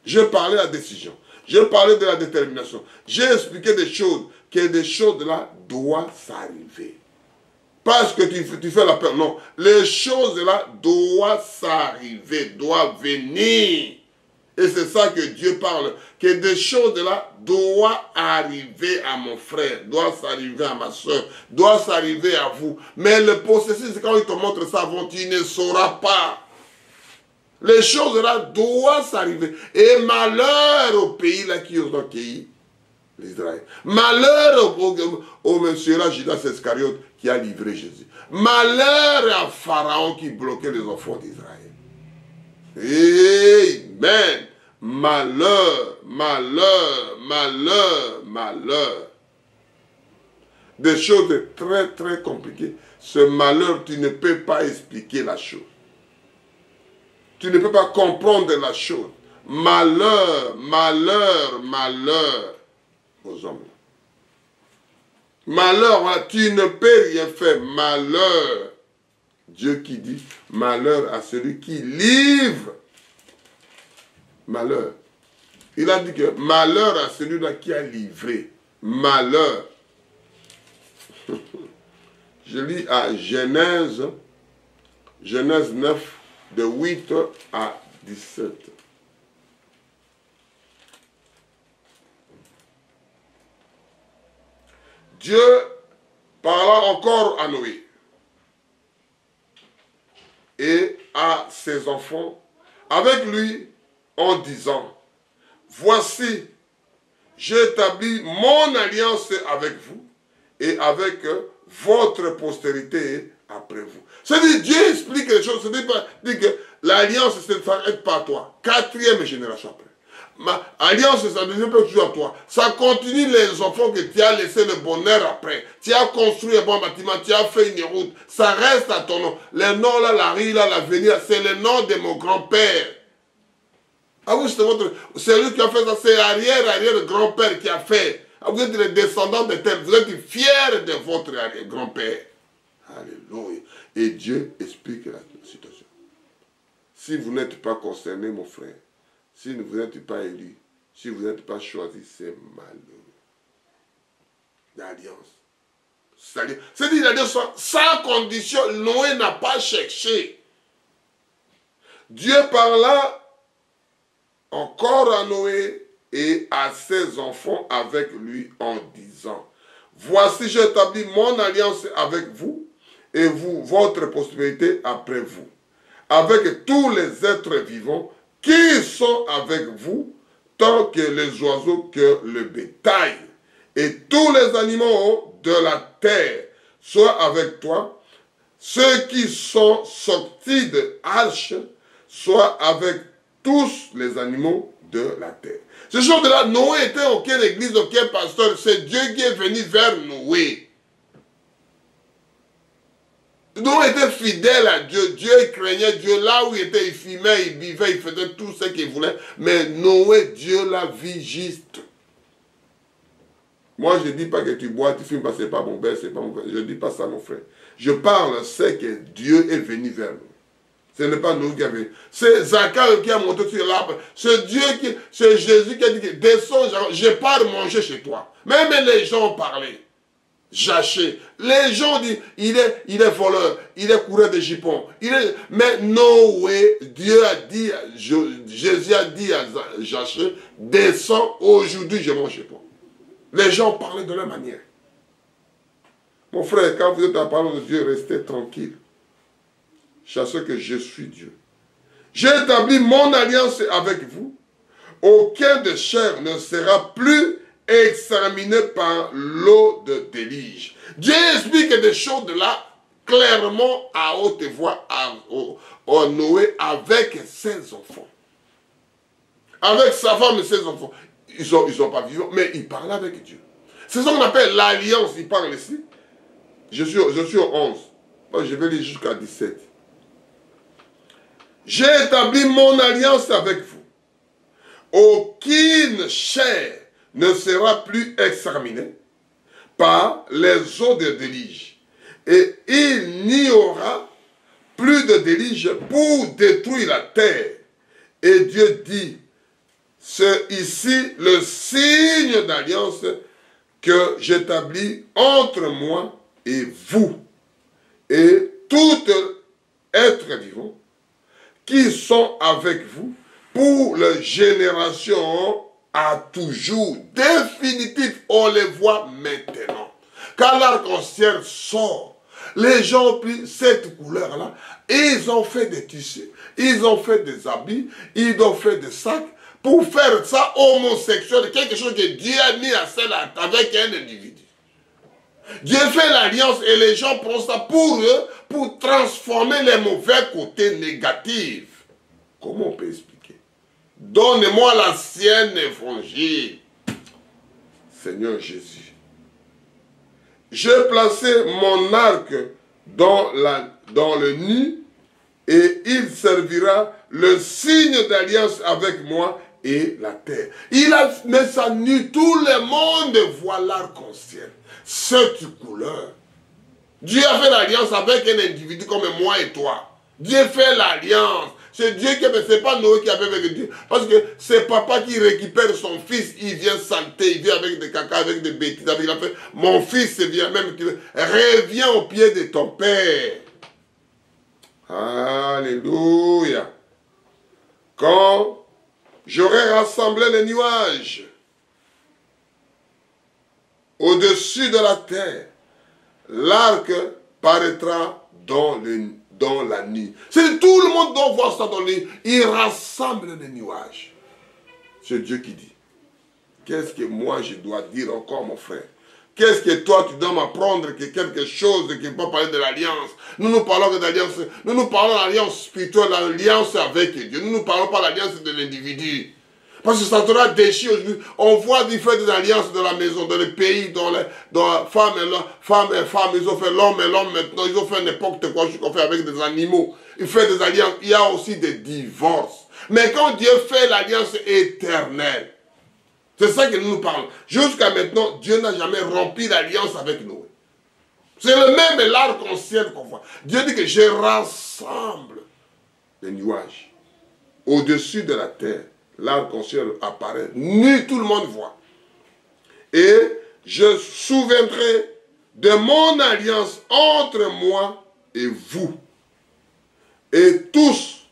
Je parlais de la décision. Je parlais de la détermination. J'ai expliqué des choses, que des choses là doivent s'arriver. Parce que tu fais la peur. Non. Les choses là doivent s'arriver, doivent venir. Et c'est ça que Dieu parle. Que des choses là doivent arriver à mon frère, doivent s'arriver à ma soeur, doivent s'arriver à vous. Mais le processus, c'est quand il te montre ça avant, tu ne sauras pas. Les choses là doivent s'arriver. Et malheur au pays là qui ont accueilli l'Israël. Malheur au monsieur là, Judas Iscariote, qui a livré Jésus. Malheur à Pharaon qui bloquait les enfants d'Israël. Amen. Malheur, malheur, malheur, malheur. Des choses très très compliquées. Ce malheur, tu ne peux pas expliquer la chose. Tu ne peux pas comprendre la chose. Malheur, malheur, malheur aux hommes. Malheur, tu ne peux rien faire. Malheur. Dieu qui dit, malheur à celui qui livre. Malheur. Il a dit que malheur à celui-là qui a livré. Malheur. Je lis à Genèse 9, de 8 à 17. Dieu parla encore à Noé et à ses enfants avec lui en disant, voici, j'établis mon alliance avec vous et avec votre postérité après vous. C'est-à-dire, Dieu explique les choses, c'est-à-dire que l'alliance, ça ne s'arrête pas à toi. 4e génération après. Ma alliance, ça ne devient pas toujours à toi. Ça continue les enfants que tu as laissé le bonheur après. Tu as construit un bon bâtiment, tu as fait une route. Ça reste à ton nom. Le nom là, la rue là, l'avenir, c'est le nom de mon grand-père. Ah oui, c'est lui qui a fait ça, c'est l'arrière-arrière-grand-père qui a fait. Ah, vous êtes les descendants de terre, vous êtes fiers de votre arrière-grand-père. Alléluia. Et Dieu explique la situation. Si vous n'êtes pas concerné, mon frère, si vous n'êtes pas élu, si vous n'êtes pas choisi, c'est malheureux. L'alliance. C'est-à-dire l'alliance sans condition, Noé n'a pas cherché. Dieu parla encore à Noé et à ses enfants avec lui en disant, voici j'établis mon alliance avec vous et vous, votre postérité après vous, avec tous les êtres vivants qui sont avec vous, tant que les oiseaux que le bétail, et tous les animaux de la terre, soient avec toi, ceux qui sont sortis de Arche, soient avec tous les animaux de la terre. Ce jour de là, Noé était aucune église, aucun pasteur, c'est Dieu qui est venu vers Noé. Noé était fidèle à Dieu. Dieu craignait Dieu. Là où il était, il fumait, il vivait, il faisait tout ce qu'il voulait. Mais Noé, Dieu l'a vu juste. Moi, je ne dis pas que tu bois, tu fumes, parce que ce n'est pas mon père, c'est pas mon père. Je ne dis pas ça, mon frère. Je parle, c'est que Dieu est venu vers nous. Ce n'est pas nous qui avons venu. C'est Zacharie qui a monté sur l'arbre. C'est Jésus qui a dit, descends, je pars manger chez toi. Même les gens ont parlé. Jaché. Les gens disent, il est voleur, il est coureur de jupons. Mais Noé, Dieu a dit, Jésus a dit à Jaché, descends, aujourd'hui je mange pas. Les gens parlaient de leur manière. Mon frère, quand vous êtes à la parole de Dieu, restez tranquille. Sachez que je suis Dieu. J'ai établi mon alliance avec vous. Aucun de chair ne sera plus examiné par l'eau de déluge. Dieu explique des choses de là clairement à haute voix à Noé avec ses enfants. Avec sa femme et ses enfants. Ils sont pas vivants, mais ils parlent avec Dieu. C'est ce qu'on appelle l'alliance. Il parle ici. Je suis au 11. Moi, je vais lire jusqu'à 17. J'ai établi mon alliance avec vous. Aucune chair ne sera plus exterminée par les eaux de déluge. Et il n'y aura plus de déluge pour détruire la terre. Et Dieu dit, c'est ici le signe d'alliance que j'établis entre moi et vous. Et tout être vivant qui sont avec vous pour la génération à toujours. Définitif, on les voit maintenant. Quand l'arc-en-ciel sort, les gens ont pris cette couleur-là, ils ont fait des tissus, ils ont fait des habits, ils ont fait des sacs, pour faire ça homosexuel, quelque chose que Dieu a mis à celle avec un individu. Dieu fait l'alliance et les gens prennent ça pour eux, pour transformer les mauvais côtés négatifs. Comment on peut expliquer? Donne-moi l'ancienne évangile. Seigneur Jésus. J'ai placé mon arc dans le nid et il servira le signe d'alliance avec moi et la terre. Il a mis sa nu, tout le monde voit l'arc-en-ciel. Cette couleur. Dieu a fait l'alliance avec un individu comme moi et toi. Dieu fait l'alliance. C'est Dieu qui a fait, c'est pas Noé qui a fait avec Dieu. Parce que c'est papa qui récupère son fils, il vient salter, il vient avec des caca, avec des bêtises. Il a fait, mon fils vient même, reviens au pied de ton père. Alléluia. Quand j'aurai rassemblé les nuages au-dessus de la terre, l'arc paraîtra dans la nuit. C'est tout le monde doit voir ça dans la nuit. Il rassemble les nuages. C'est Dieu qui dit. Qu'est-ce que moi je dois dire encore, mon frère? Qu'est-ce que toi tu dois m'apprendre que quelque chose qui ne peut pas parler de l'alliance? Nous parlons que d'alliance. Nous parlons de l'alliance spirituelle, l'alliance avec Dieu. Nous ne parlons pas de l'alliance de l'individu. Parce que ça sera déchiré aujourd'hui. On voit des faits des alliances dans la maison, dans les pays, dans femme et femme, ils ont fait l'homme et l'homme maintenant, ils ont fait n'importe quoi, ce qu'on fait avec des animaux. Ils font des alliances, il y a aussi des divorces. Mais quand Dieu fait l'alliance éternelle, c'est ça que nous parlons. Jusqu'à maintenant, Dieu n'a jamais rempli l'alliance avec nous. C'est le même l'arc-en-ciel qu'on voit. Dieu dit que je rassemble les nuages au-dessus de la terre. L'arc-en-ciel apparaît, nu, tout le monde voit. Et je souviendrai de mon alliance entre moi et vous. Et tous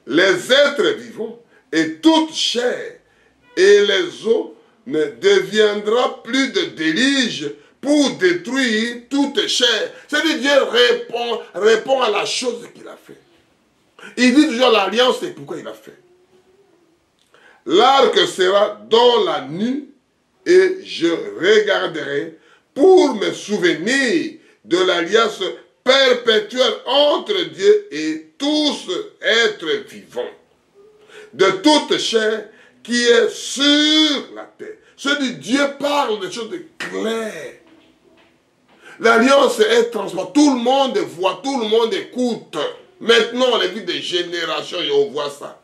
les êtres vivants et toute chair et les eaux ne deviendra plus de déluge pour détruire toute chair. C'est-à-dire Dieu répond à la chose qu'il a fait. Il dit toujours l'alliance et pourquoi il a fait. L'arc sera dans la nuit et je regarderai pour me souvenir de l'alliance perpétuelle entre Dieu et tous êtres vivants, de toute chair qui est sur la terre. Dieu parle de choses claires. L'alliance est transparente. Tout le monde voit, tout le monde écoute. Maintenant, on a vu des générations et on voit ça.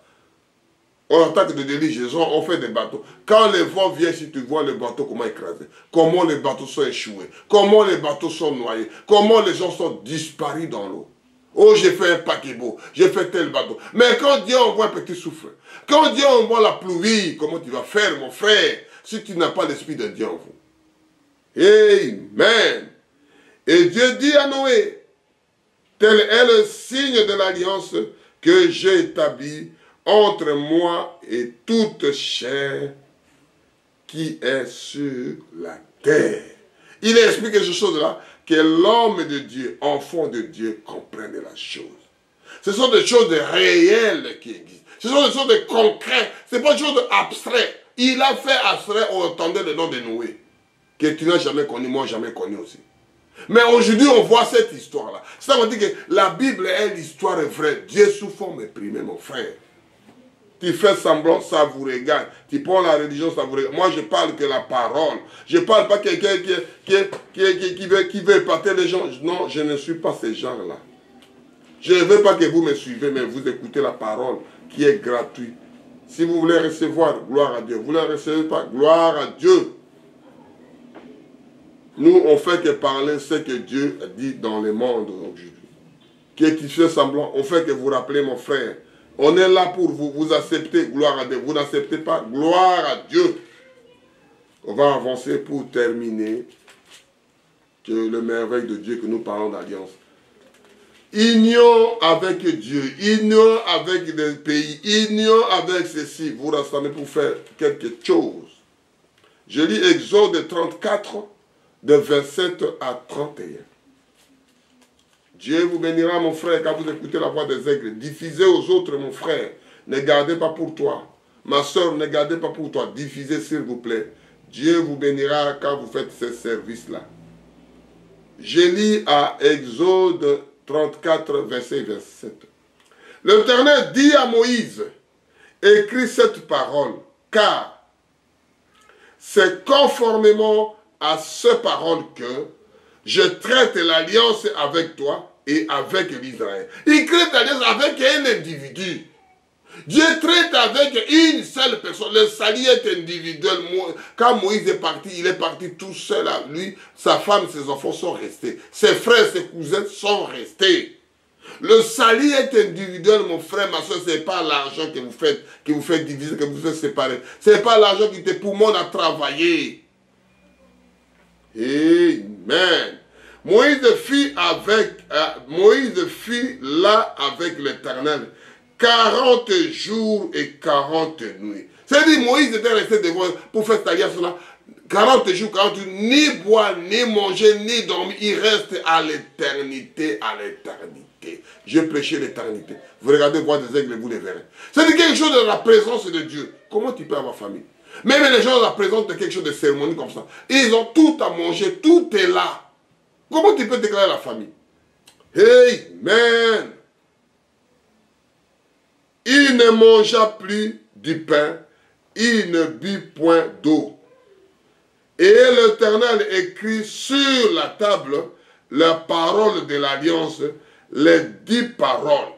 On attaque de déluge, on fait des bateaux. Quand les vents viennent, si tu vois les bateaux, comment écraser, comment les bateaux sont échoués, comment les bateaux sont noyés, comment les gens sont disparus dans l'eau. Oh, j'ai fait un paquebot, j'ai fait tel bateau. Mais quand Dieu envoie un petit souffle, quand Dieu envoie la pluie, comment tu vas faire, mon frère, si tu n'as pas l'esprit de Dieu en vous? Amen. Et Dieu dit à Noé, tel est le signe de l'alliance que j'ai établi entre moi et toute chair qui est sur la terre. Il explique quelque chose là, que l'homme de Dieu, enfant de Dieu, comprenne la chose. Ce sont des choses réelles qui existent. Ce sont des choses de concrètes. Ce n'est pas des choses abstraites. Il a fait abstrait, on entendait le nom de Noé, que tu n'as jamais connu, moi jamais connu aussi. Mais aujourd'hui, on voit cette histoire-là. Ça veut dire que la Bible est l'histoire vraie. Dieu sous forme imprimée, mon frère. Tu fais semblant, ça vous regarde. Tu prends la religion, ça vous regarde. Moi, je parle que la parole. Je ne parle pas quelqu'un qui veut épater les gens. Non, je ne suis pas ce genre-là. Je ne veux pas que vous me suivez, mais vous écoutez la parole qui est gratuite. Si vous voulez recevoir, gloire à Dieu. Vous ne la recevez pas, gloire à Dieu. Nous, on fait que parler ce que Dieu dit dans le monde aujourd'hui. Qui fait semblant, on fait que vous rappelez mon frère. On est là pour vous, vous acceptez, gloire à Dieu. Vous n'acceptez pas, gloire à Dieu. On va avancer pour terminer que le merveille de Dieu que nous parlons d'alliance. Union avec Dieu, union avec les pays, union avec ceci. Vous rassemblez pour faire quelque chose. Je lis Exode 34, de 27 à 31. Dieu vous bénira, mon frère, quand vous écoutez la voix des aigles. Diffusez aux autres, mon frère. Ne gardez pas pour toi. Ma soeur, ne gardez pas pour toi. Diffusez, s'il vous plaît. Dieu vous bénira quand vous faites ce service-là. Je lis à Exode 34, verset 27. L'Éternel dit à Moïse, écris cette parole, car c'est conformément à cette parole que je traite l'alliance avec toi et avec l'Israël. Il traite l'alliance avec un individu. Dieu traite avec une seule personne. Le salut est individuel. Quand Moïse est parti, il est parti tout seul. Lui, sa femme, ses enfants sont restés. Ses frères, ses cousins sont restés. Le salut est individuel, mon frère, ma soeur. Ce n'est pas l'argent que vous faites diviser, que vous faites séparer. Ce n'est pas l'argent qui te poumonne à travailler. Amen. Moïse fit là avec l'Éternel 40 jours et 40 nuits. C'est-à-dire Moïse était resté devant pour faire cette alliance-là. 40 jours, 40 nuits, ni boire, ni manger, ni dormir. Il reste à l'éternité, à l'éternité. Je prêchais l'éternité. Vous regardez voir des aigles, vous les verrez. C'est quelque chose de la présence de Dieu. Comment tu peux avoir famille? Même les gens la présentent quelque chose de cérémonie comme ça. Ils ont tout à manger, tout est là. Comment tu peux déclarer la famille? Amen. Il ne mangea plus du pain, il ne but point d'eau. Et l'Éternel écrit sur la table la parole de l'alliance, les 10 paroles.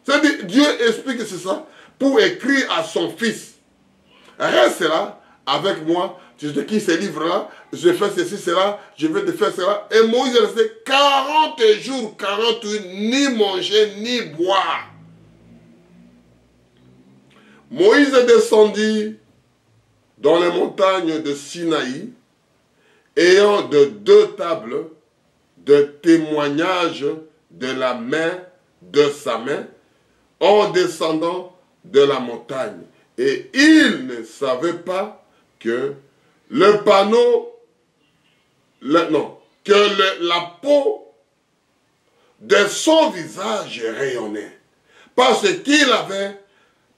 C'est-à-dire, Dieu explique que c'est ça pour écrire à son fils. Reste là avec moi, tu te quittes ces livres-là, je fais ceci, cela, je vais te faire cela. Et Moïse est resté 40 jours, 40 nuits, ni manger, ni boire. Moïse descendit dans les montagnes de Sinaï, ayant de 2 tables de témoignage de la main de sa main, en descendant de la montagne. Et il ne savait pas que le panneau, la peau de son visage rayonnait. Parce qu'il avait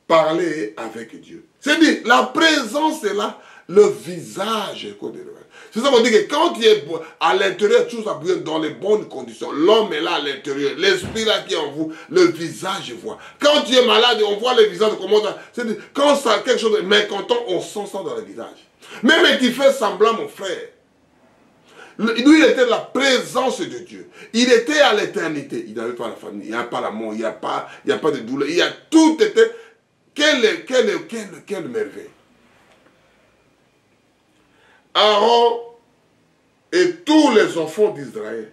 parlé avec Dieu. C'est-à-dire, la présence est là, le visage est côté de. C'est ça qu'on dit que quand tu es à l'intérieur, tout ça brille dans les bonnes conditions. L'homme est là à l'intérieur, l'esprit là qui est en vous, le visage voit. Quand tu es malade, on voit le visage comment ça. C'est-à-dire, quand ça quelque chose de mécontent, on sent ça dans le visage. Même tu fais semblant, mon frère. Lui, il était la présence de Dieu. Il était à l'éternité. Il n'avait pas la famille, il n'y a pas l'amour, il n'y a pas de douleur. Il y a tout était. Quelle merveille. Aaron et tous les enfants d'Israël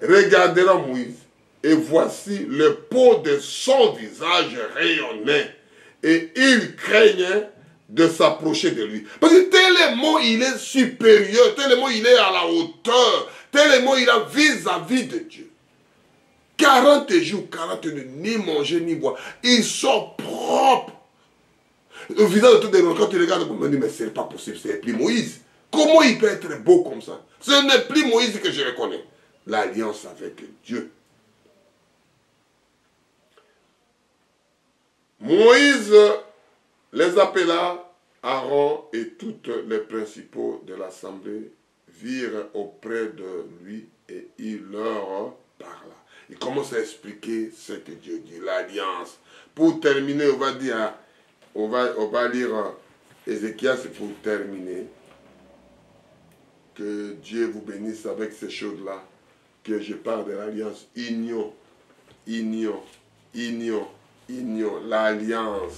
regarderont Moïse, et voici le peau de son visage rayonnait, et il craignait de s'approcher de lui. Parce que tellement il est supérieur, tellement il est à la hauteur, tellement il a vis-à-vis de Dieu. 40 jours, 40 nuits, ni manger, ni boire. Ils sont propres. Le visage de tout le monde, quand tu regardes, on me dit, mais ce n'est pas possible, ce n'est plus Moïse. Comment il peut être beau comme ça? Ce n'est plus Moïse que je reconnais. L'alliance avec Dieu. Moïse les appela, Aaron et tous les principaux de l'assemblée virent auprès de lui et il leur parla. Il commence à expliquer ce que Dieu dit, l'alliance. Pour terminer, on va dire, on va lire Ézéchias, c'est pour terminer. Que Dieu vous bénisse avec ces choses-là. Que je parle de l'alliance. Union, l'alliance.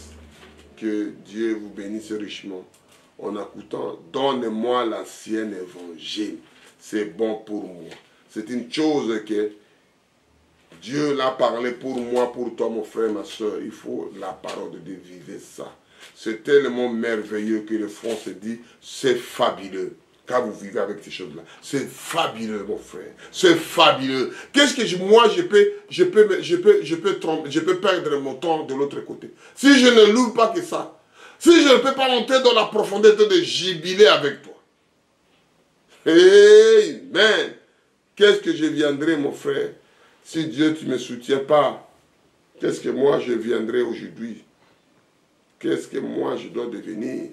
Que Dieu vous bénisse richement. En écoutant, donne-moi l'ancien évangile. C'est bon pour moi. C'est une chose que Dieu l'a parlé pour moi, pour toi, mon frère, ma soeur. Il faut la parole de Dieu, vivre ça. C'est tellement merveilleux que le front se dit, c'est fabuleux. Quand vous vivez avec ces choses-là, c'est fabuleux, mon frère. C'est fabuleux. Qu'est-ce que moi, je peux perdre mon temps de l'autre côté. Si je ne loue pas que ça, si je ne peux pas monter dans la profondeur de jubiler avec toi. Amen. Qu'est-ce que je viendrai, mon frère, si Dieu, tu ne me soutiens pas? Qu'est-ce que moi, je viendrai aujourd'hui? Qu'est-ce que moi, je dois devenir?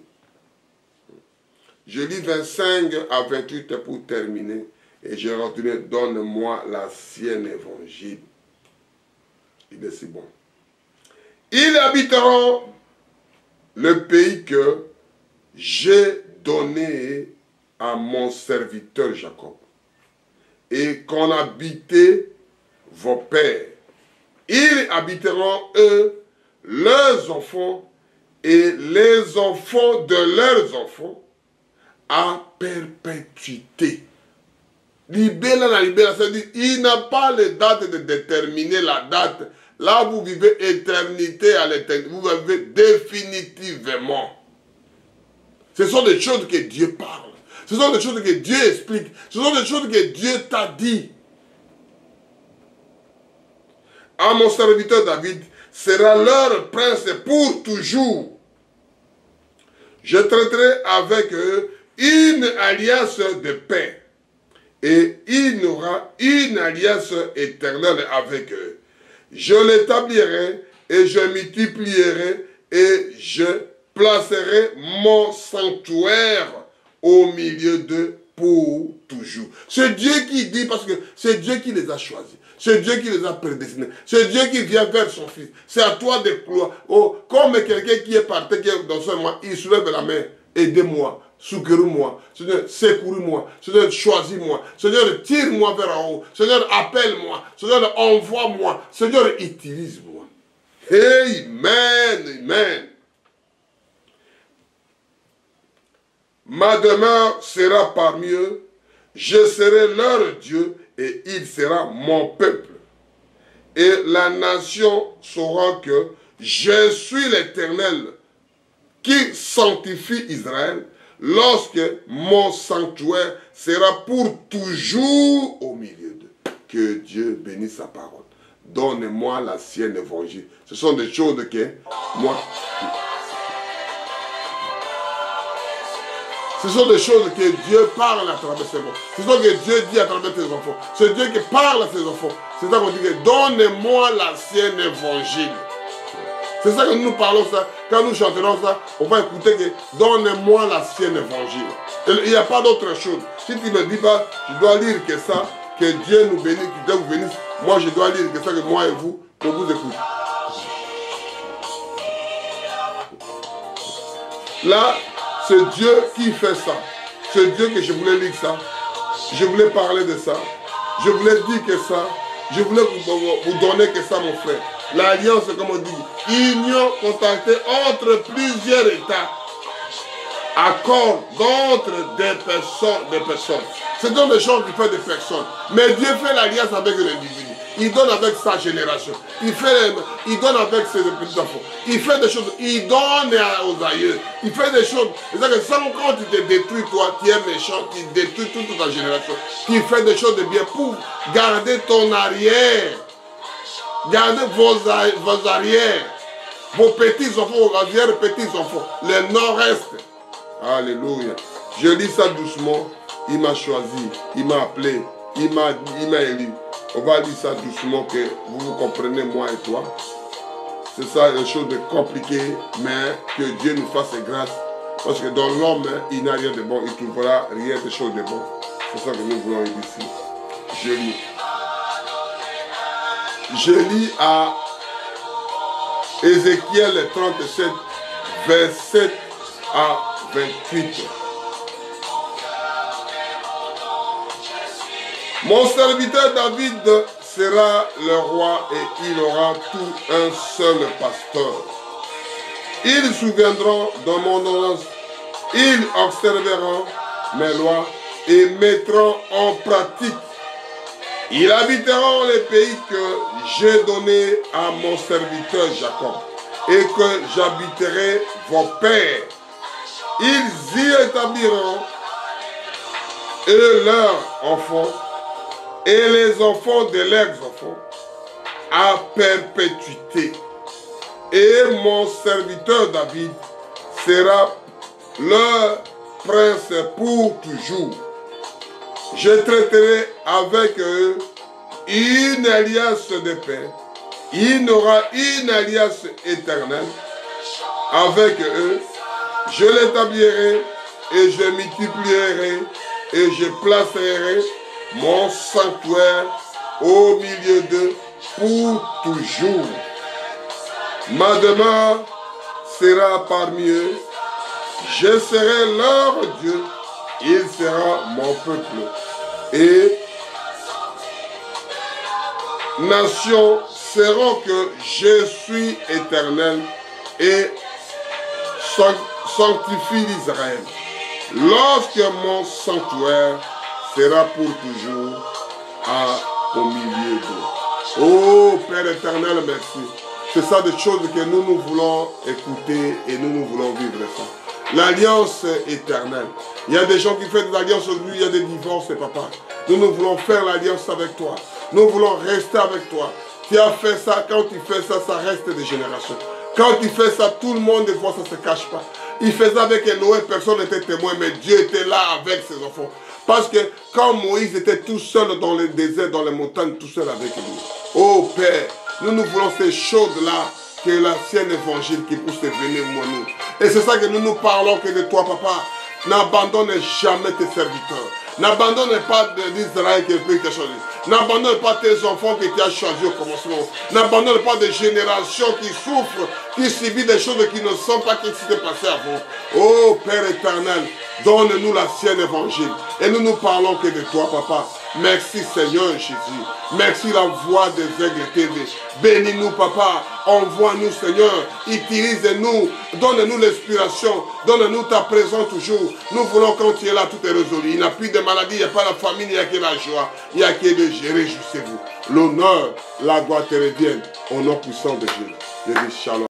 Je lis 25 à 28 pour terminer. Et je retourne, donne-moi l'ancien évangile. Il est si bon. Ils habiteront le pays que j'ai donné à mon serviteur Jacob. Et qu'on habitait vos pères. Ils habiteront, eux, leurs enfants et les enfants de leurs enfants à perpétuité. Libéla, ça dit, il n'a pas les dates de déterminer la date. Là, vous vivez éternité à l'éternité. Vous vivez définitivement. Ce sont des choses que Dieu parle. Ce sont des choses que Dieu explique. Ce sont des choses que Dieu t'a dit. À mon serviteur David sera leur prince pour toujours. Je traiterai avec eux une alliance de paix. Et il y aura une alliance éternelle avec eux. Je l'établirai et je multiplierai et je placerai mon sanctuaire au milieu d'eux pour toujours. C'est Dieu qui dit, parce que c'est Dieu qui les a choisis. C'est Dieu qui les a prédestinés. C'est Dieu qui vient vers son fils. C'est à toi de croire. Oh, comme quelqu'un qui est parti, qui est dans ce moment, il soulève la main. Aidez-moi. Secours-moi, Seigneur, secours-moi, Seigneur, choisis-moi, Seigneur, tire-moi vers en haut, Seigneur, appelle-moi, Seigneur, envoie-moi, Seigneur, utilise-moi. Amen, amen. Ma demeure sera parmi eux, je serai leur Dieu et il sera mon peuple. Et la nation saura que je suis l'Éternel qui sanctifie Israël, lorsque mon sanctuaire sera pour toujours au milieu d'eux. Que Dieu bénisse sa parole. Donne-moi l'ancien évangile. Ce sont des choses que moi... Ce sont des choses que Dieu parle à travers ses mots. Ce sont que Dieu dit à travers tes enfants. C'est Dieu qui parle à ses enfants. C'est ça qu'on dit que donne-moi l'ancien évangile. C'est ça que nous parlons ça. Quand nous chanterons ça, on va écouter que donne-moi l'ancien évangile. Il n'y a pas d'autre chose. Si tu ne me dis pas, je dois lire que ça, que Dieu nous bénisse, que Dieu vous bénisse. Moi, je dois lire que ça, que moi et vous, qu'on vous écoute. Là, c'est Dieu qui fait ça. C'est Dieu que je voulais lire ça. Je voulais parler de ça. Je voulais dire que ça. Je voulais vous donner que ça, mon frère. L'alliance, comme on dit, union contactée entre plusieurs États. Accord entre des personnes. Ce sont des choses qui font des personnes. Mais Dieu fait l'alliance avec l'individu. Il donne avec sa génération. Il donne avec ses petits-enfants. Il fait des choses. Il donne aux aïeux. Il fait des choses. C'est-à-dire que sans quand tu te détruis, toi, tu es méchant, tu détruis toute ta génération. Tu fais des choses de bien pour garder ton arrière. Gardez vos arrières. Vos petits-enfants, vos arrière-petits-enfants. Le nord-est. Alléluia. Je lis ça doucement. Il m'a choisi. Il m'a appelé. Il m'a élu. On va lire ça doucement que vous comprenez, moi et toi. C'est ça, une chose de compliquée, mais que Dieu nous fasse grâce. Parce que dans l'homme, il n'a rien de bon. Il ne trouvera rien de chose de bon. C'est ça que nous voulons lire ici. Je lis. Je lis à Ézéchiel 37, verset à 28. Mon serviteur David sera le roi et il aura tout un seul pasteur. Ils souviendront de mon ordonnance, ils observeront mes lois et mettront en pratique. Ils habiteront les pays que j'ai donnés à mon serviteur Jacob et que j'habiterai vos pères. Ils y établiront et leurs enfants et les enfants de leurs enfants à perpétuité. Et mon serviteur David sera leur prince pour toujours. Je traiterai avec eux une alliance de paix. Il y aura une alliance éternelle avec eux. Je l'établirai et je multiplierai et je placerai mon sanctuaire au milieu d'eux pour toujours. Ma demeure sera parmi eux. Je serai leur Dieu. Il sera mon peuple. Et nations sauront que je suis éternel et sanctifie l'Israël. Lorsque mon sanctuaire sera pour toujours au milieu d'eux. Oh Père éternel, merci. C'est ça des choses que nous voulons écouter et nous voulons vivre ça. L'alliance éternelle. Il y a des gens qui font des alliances aujourd'hui, il y a des divorces, papa. Nous voulons faire l'alliance avec toi. Nous voulons rester avec toi. Tu as fait ça, quand tu fais ça, ça reste des générations. Quand tu fais ça, tout le monde des fois, ça ne se cache pas. Il faisait avec Noé, personne n'était témoin, mais Dieu était là avec ses enfants. Parce que quand Moïse était tout seul dans le désert, dans les montagnes, tout seul avec lui. Oh Père, nous voulons ces choses-là, que l'ancien évangile qui puisse venir moi nous. Et c'est ça que nous parlons que de toi, papa. N'abandonne jamais tes serviteurs. N'abandonne pas d'Israël qui t'a choisi. N'abandonne pas tes enfants que tu as choisis au commencement. N'abandonne pas des générations qui souffrent, qui subissent des choses qui ne sont pas qui s'étaient passées avant. Oh Père éternel, donne-nous l'ancien évangile. Et nous parlons que de toi, papa. Merci Seigneur Jésus. Merci la voix des aigles TV. Bénis-nous, papa. Envoie-nous, Seigneur. Utilise-nous. Donne-nous l'inspiration. Donne-nous ta présence toujours. Nous voulons quand tu es là, tout est résolu. Il n'y a plus de maladie, il n'y a pas la famine, il n'y a que la joie. Il n'y a que de gérer. Réjouissez-vous. L'honneur, la gloire te revienne. Au nom puissant de Dieu. Je dis shalom.